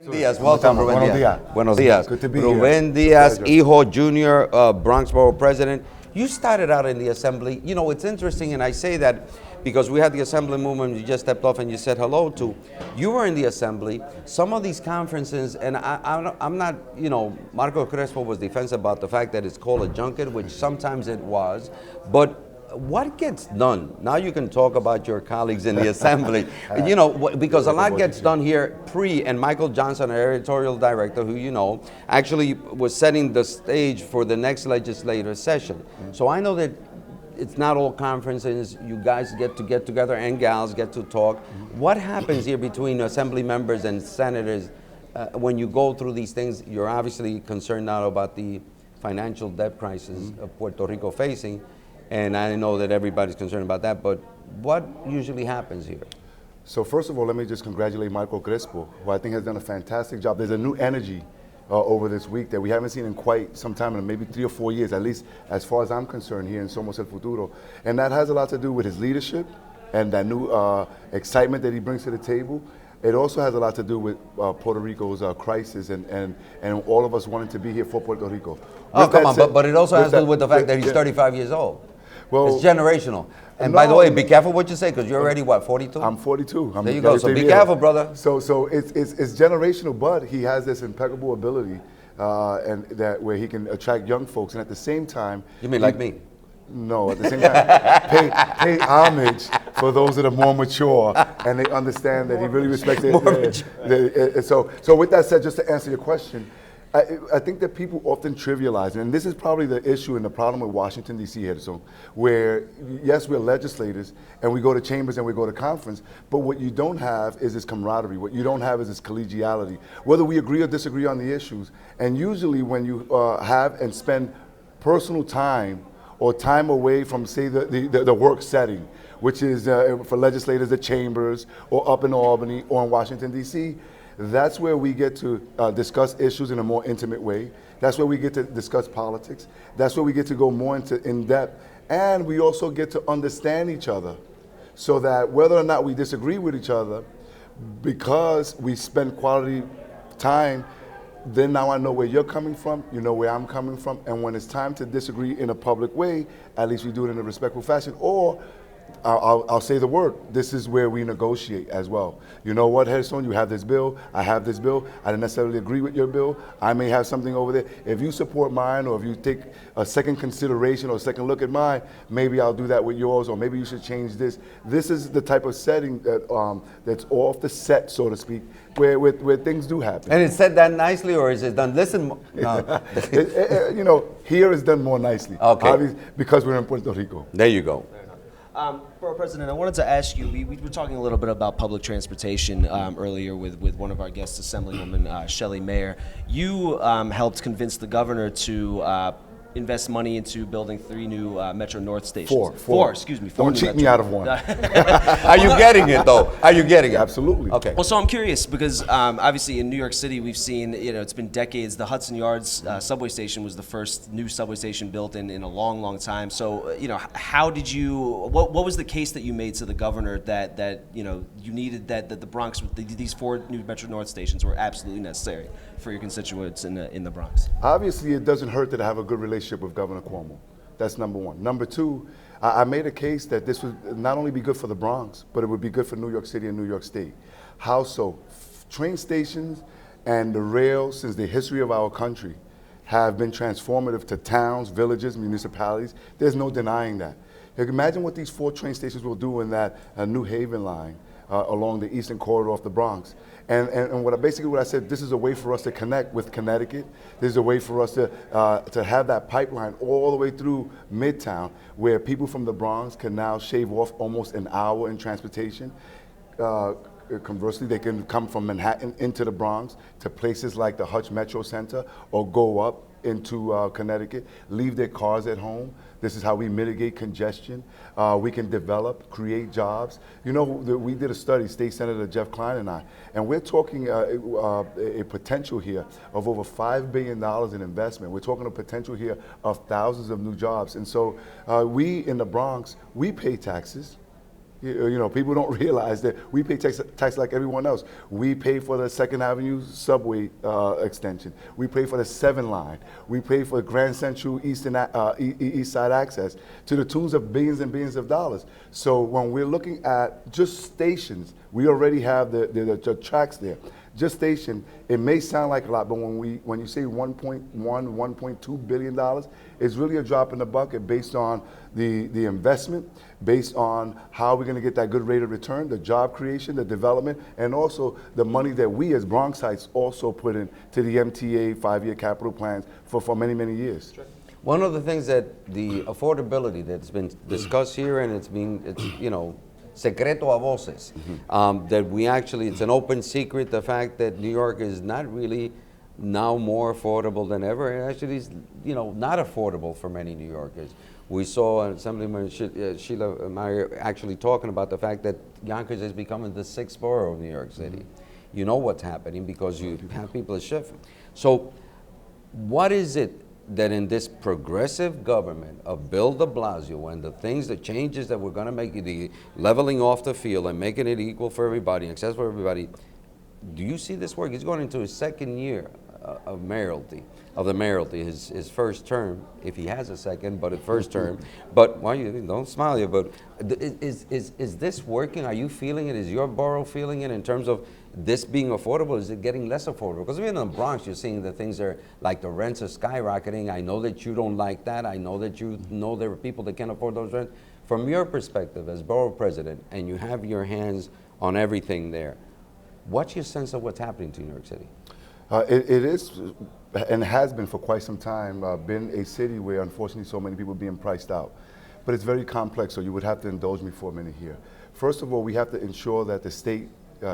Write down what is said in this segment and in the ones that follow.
Diaz, welcome, Ruben Buenos Diaz. días. Buenos dias. Good to be Ruben here. Diaz, Pleasure. Hijo Jr., Bronx Borough President. You started out in the assembly. You know, it's interesting, and I say that because we had the assembly movement you just stepped off and you said hello to. You were in the assembly. Some of these conferences, and I'm not, you know, Marco Crespo was defensive about the fact that it's called a junket, which sometimes it was, but what gets done? Now you can talk about your colleagues in the assembly. You know, because a lot gets done here and Michael Johnson, our editorial director, who you know, actually was setting the stage for the next legislative session. So I know that it's not all conferences. You guys get together and gals get to talk. What happens here between assembly members and senators when you go through these things? You're obviously concerned now about the financial debt crisis of Puerto Rico facing. And I know that everybody's concerned about that, but what usually happens here? So first of all, let me just congratulate Marco Crespo, who I think has done a fantastic job. There's a new energy over this week that we haven't seen in quite some time, in maybe 3 or 4 years, at least as far as I'm concerned here in Somos El Futuro. And that has a lot to do with his leadership and that new excitement that he brings to the table. It also has a lot to do with Puerto Rico's crisis and all of us wanting to be here for Puerto Rico. Oh, come on, but it also has to do with the fact that he's 35 years old. Well, it's generational. And by the way, be careful what you say, because you're already, what, 42? I'm 42. There you go. So be careful, brother. So it's generational, but he has this impeccable ability and that where he can attract young folks, and at the same time, You mean like me? No, at the same time, pay homage for those that are more mature and they understand that he really respects it. So with that said, just to answer your question, I think that people often trivialize, and this is probably the issue and the problem with Washington, D.C. here, so where, yes, we're legislators, and we go to chambers and we go to conference, but what you don't have is this camaraderie. What you don't have is this collegiality, whether we agree or disagree on the issues. And usually when you have and spend personal time or time away from, say, the work setting, which is for legislators, the chambers, or up in Albany or in Washington, D.C., that's where we get to discuss issues in a more intimate way. That's where we get to discuss politics. That's where we get to go more in depth. And we also get to understand each other so that whether or not we disagree with each other, because we spend quality time, then now I know where you're coming from, you know where I'm coming from, and when it's time to disagree in a public way, at least we do it in a respectful fashion, or I'll say the word, this is where we negotiate as well. You know what, Harrison, you have this bill, I have this bill, I don't necessarily agree with your bill, I may have something over there. If you support mine, or if you take a second consideration or a second look at mine, maybe I'll do that with yours, or maybe you should change this. This is the type of setting that that's off the set, so to speak, where things do happen. And it's said that nicely, or is it done? Listen, no. You know, here is done more nicely. Okay. Obviously, because we're in Puerto Rico. There you go. Borough President, I wanted to ask you, we were talking a little bit about public transportation earlier with one of our guests, Assemblywoman Shelley Mayer. You helped convince the governor to invest money into building 3 new Metro North stations. Four, excuse me. Don't cheat me out of one. Are you getting it, though? Are you getting it? Absolutely. Okay. Well, so I'm curious because obviously in New York City we've seen, you know, it's been decades. The Hudson Yards subway station was the first new subway station built in a long, long time. So, you know, how did you, what was the case that you made to the governor that you know, you needed that the Bronx, these 4 new Metro North stations were absolutely necessary for your constituents in the Bronx? Obviously, it doesn't hurt that I have a good relationship with Governor Cuomo. That's number one. Number two, I made a case that this would not only be good for the Bronx, but it would be good for New York City and New York State. How so? Train stations and the rail, since the history of our country, have been transformative to towns, villages, municipalities. There's no denying that. Imagine what these 4 train stations will do in that New Haven line along the eastern corridor of the Bronx. And what I said, this is a way for us to connect with Connecticut. This is a way for us to have that pipeline all the way through Midtown, where people from the Bronx can now shave off almost an hour in transportation. Conversely, they can come from Manhattan into the Bronx to places like the Hutch Metro Center, or go up into Connecticut, leave their cars at home. This is how we mitigate congestion. We can develop, create jobs. You know, we did a study, State Senator Jeff Klein and I, and we're talking a potential here of over $5 billion in investment. We're talking a potential here of thousands of new jobs. And so we in the Bronx, we pay taxes. You know, people don't realize that we pay tax like everyone else. We pay for the Second Avenue subway extension. We pay for the 7 line. We pay for Grand Central East Side access to the tunes of billions and billions of dollars. So when we're looking at just stations, we already have the tracks there. Just station, it may sound like a lot, but when you say 1.2 billion dollars, it's really a drop in the bucket based on the investment, based on how we're going to get that good rate of return, the job creation, the development, and also the money that we as Bronxites also put in to the MTA 5-year capital plans for many, many years. One of the things that the affordability that's been discussed here, and it's you know, secreto a voces, that we actually, it's an open secret, the fact that New York is not really now more affordable than ever. It actually is, you know, not affordable for many New Yorkers. We saw Assemblyman Sheila Meyer actually talking about the fact that Yonkers is becoming the 6th borough of New York City. You know what's happening because you have people shifting. So what is it that in this progressive government of Bill de Blasio and the things, the changes that we're going to make, the leveling off the field and making it equal for everybody, access for everybody, do you see this work? He's going into his 2nd year of the mayoralty, his first term, if he has a second, but his first term. But why you don't smile here? But is this working? Are you feeling it? Is your borough feeling it in terms of this being affordable? Is it getting less affordable? Because even in the Bronx, you're seeing that things are like the rents are skyrocketing. I know that you don't like that. I know that you know there are people that can't afford those rents. From your perspective as borough president, and you have your hands on everything there, what's your sense of what's happening to New York City? It is, and has been for quite some time, been a city where unfortunately so many people are being priced out. But it's very complex, so you would have to indulge me for a minute here. First of all, we have to ensure that the state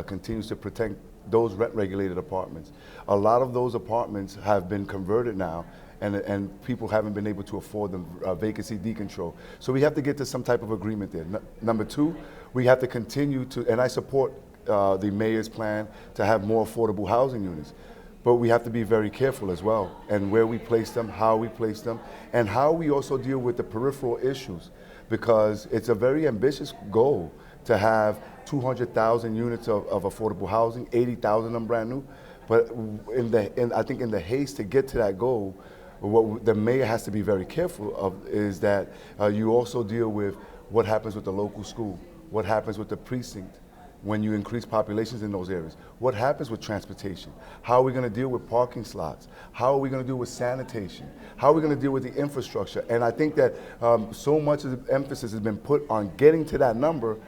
continues to protect those rent-regulated apartments. A lot of those apartments have been converted now, and people haven't been able to afford them, vacancy decontrol. So we have to get to some type of agreement there. Number 2, we have to continue to, and I support the mayor's plan to have more affordable housing units. But we have to be very careful as well, and where we place them, how we place them, and how we also deal with the peripheral issues, because it's a very ambitious goal to have 200,000 units of affordable housing, 80,000 of them brand new. But I think in the haste to get to that goal, what the mayor has to be very careful of is that you also deal with what happens with the local school, what happens with the precinct, when you increase populations in those areas. What happens with transportation? How are we going to deal with parking slots? How are we going to deal with sanitation? How are we going to deal with the infrastructure? And I think that so much of the emphasis has been put on getting to that number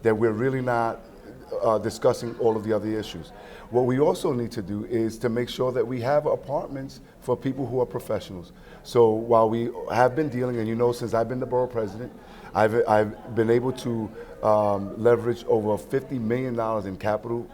that we're really not discussing all of the other issues. What we also need to do is to make sure that we have apartments for people who are professionals. So while we have been dealing, and you know, since I've been the borough president, I've been able to leverage over $50 million in capital,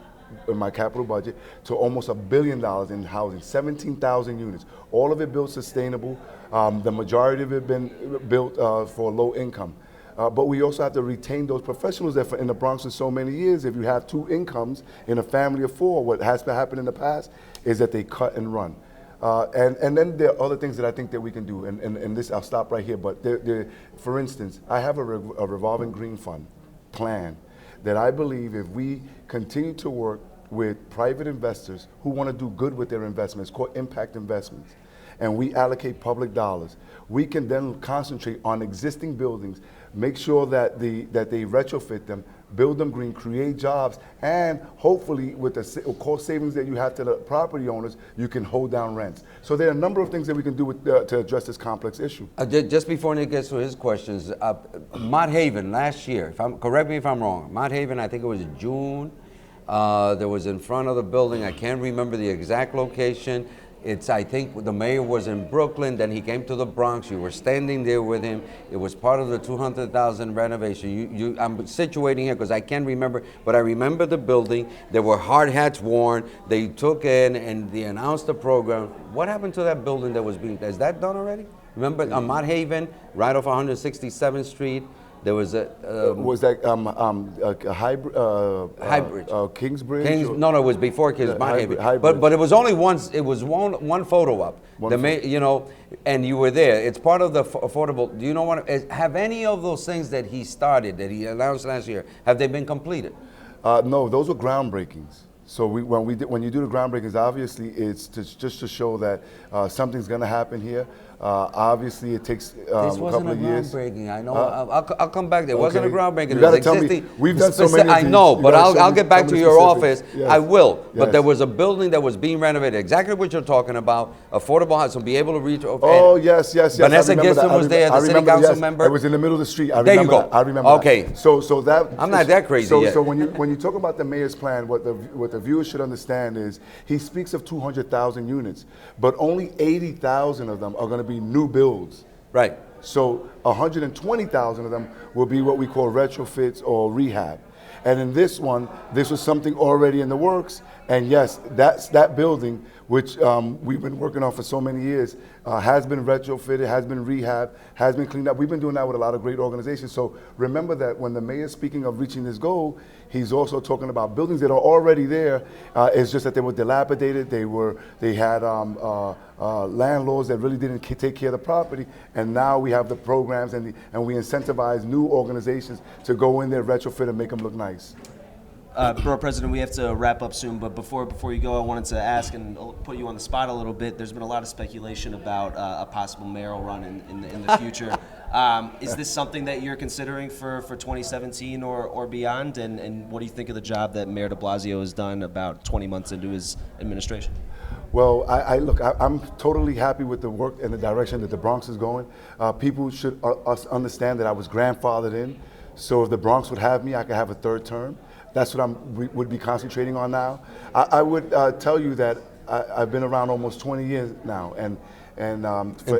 in my capital budget, to almost $1 billion in housing, 17,000 units. All of it built sustainable. The majority of it been built for low income. But we also have to retain those professionals that in the Bronx for so many years. If you have 2 incomes in a family of 4, what has happened in the past is that they cut and run. And then there are other things that I think that we can do, and this, I'll stop right here, but for instance, I have a revolving green fund plan that I believe if we continue to work with private investors who want to do good with their investments, called impact investments, and we allocate public dollars, we can then concentrate on existing buildings, make sure that they retrofit them, build them green, create jobs, and hopefully with the cost savings that you have to the property owners, you can hold down rents. So there are a number of things that we can do to address this complex issue. Just before Nick gets to his questions, Mott Haven last year, correct me if I'm wrong, Mott Haven, I think it was June, there was in front of the building, I can't remember the exact location. I think the mayor was in Brooklyn, then he came to the Bronx, you were standing there with him. It was part of the 200,000 renovation. I'm situating here because I can't remember, but I remember the building. There were hard hats worn. They took in and they announced the program. What happened to that building that was being, is that done already? Remember on Mott Haven, right off 167th Street, there was a was that a hybrid? Kingsbridge? No, it was before Kingsbridge. But it was only once. It was one photo up. Wonderful. You know, and you were there. It's part of the affordable. Do you know what? Have any of those things that he started, that he announced last year, have they been completed? No, those were groundbreakings. So when you do the groundbreakings, obviously it's just to show that something's going to happen here. Obviously, it takes This a wasn't couple a of years. groundbreaking. I know. I'll come back there. It wasn't a Okay. groundbreaking. You It gotta was tell me. existing. We've done so many of I these. know, You but gotta show I'll me get back some to of the your specifics. office. Yes. I will. But Yes. there was a building that was being renovated, exactly what you're talking about, affordable housing, be able to reach. Oh, yes. Vanessa I remember Gibson that. was there, the I city remember, council yes. member. It was in the middle of the street. I There you remember go. that. I remember Okay. that. So that I'm not that crazy so, yet. So when you talk about the mayor's plan, what the viewers should understand is he speaks of 200,000 units, but only 80,000 of them are going to be new builds. Right. So 120,000 of them will be what we call retrofits or rehab. And in this one, this was something already in the works. And yes, that building, which we've been working on for so many years, has been retrofitted, has been rehabbed, has been cleaned up. We've been doing that with a lot of great organizations. So remember that when the mayor's speaking of reaching this goal, he's also talking about buildings that are already there. It's just that they were dilapidated. They had landlords that really didn't take care of the property. And now we have the programs and we incentivize new organizations to go in there, retrofit, and make them look nice. Borough President, we have to wrap up soon, but before you go, I wanted to ask and put you on the spot a little bit. There's been a lot of speculation about a possible mayoral run in the future. Is this something that you're considering for 2017 or beyond? And what do you think of the job that Mayor de Blasio has done about 20 months into his administration? Well, I'm totally happy with the work and the direction that the Bronx is going. People should understand that I was grandfathered in, so if the Bronx would have me, I could have a third term. That's what would be concentrating on now. I would tell you that I've been around almost 20 years now, and in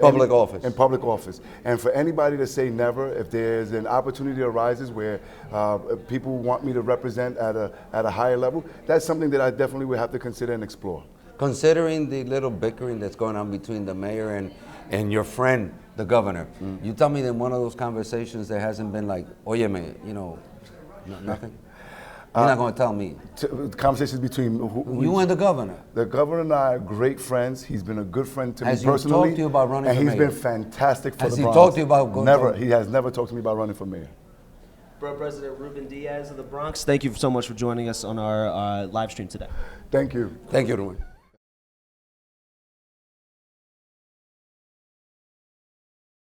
public office. In public office, and for anybody to say never, if there's an opportunity arises where people want me to represent at a higher level, that's something that I definitely would have to consider and explore. Considering the little bickering that's going on between the mayor and your friend, the governor, you tell me that in one of those conversations there hasn't been like, oye, man, nothing? You're not going to tell me. Conversations between you and the governor. The governor and I are great friends. He's been a good friend to me personally. Has he talked to you about running for mayor? And he's been fantastic for the Bronx. Has he talked to you about going? Never. He has never talked to me about running for mayor. Borough President Ruben Diaz of the Bronx, thank you so much for joining us on our live stream today. Thank you. Thank you, Ruben.